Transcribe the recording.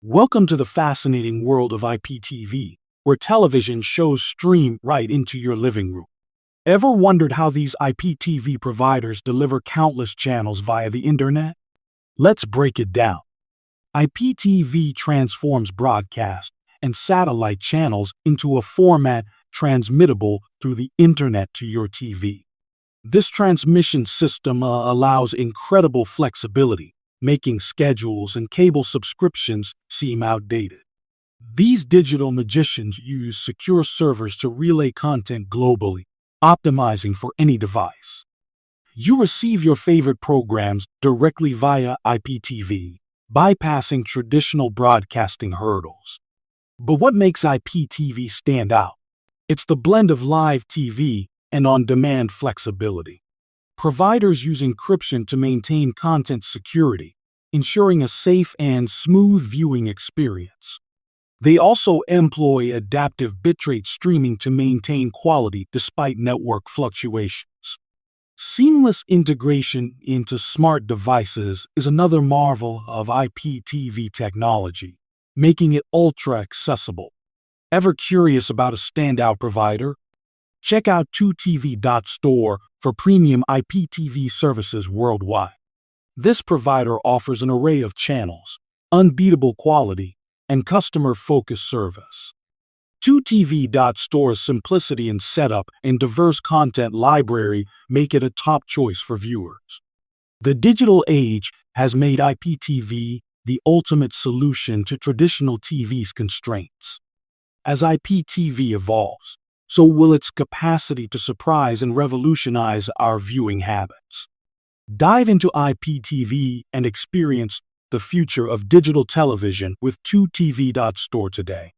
Welcome to the fascinating world of IPTV, where television shows stream right into your living room. Ever wondered how these IPTV providers deliver countless channels via the internet? Let's break it down. IPTV transforms broadcast and satellite channels into a format transmittable through the internet to your TV. This transmission system allows incredible flexibility, making schedules and cable subscriptions seem outdated. These digital magicians use secure servers to relay content globally, optimizing for any device. You receive your favorite programs directly via IPTV, bypassing traditional broadcasting hurdles. But what makes IPTV stand out? It's the blend of live TV and on-demand flexibility. Providers use encryption to maintain content security, ensuring a safe and smooth viewing experience. They also employ adaptive bitrate streaming to maintain quality despite network fluctuations. Seamless integration into smart devices is another marvel of IPTV technology, making it ultra accessible. Ever curious about a standout provider? Check out 2tv.store for premium IPTV services worldwide. This provider offers an array of channels, unbeatable quality, and customer-focused service. 2tv.store's simplicity in setup and diverse content library make it a top choice for viewers. The digital age has made IPTV the ultimate solution to traditional TV's constraints. As IPTV evolves, so will its capacity to surprise and revolutionize our viewing habits. Dive into IPTV and experience the future of digital television with 2tv.store today.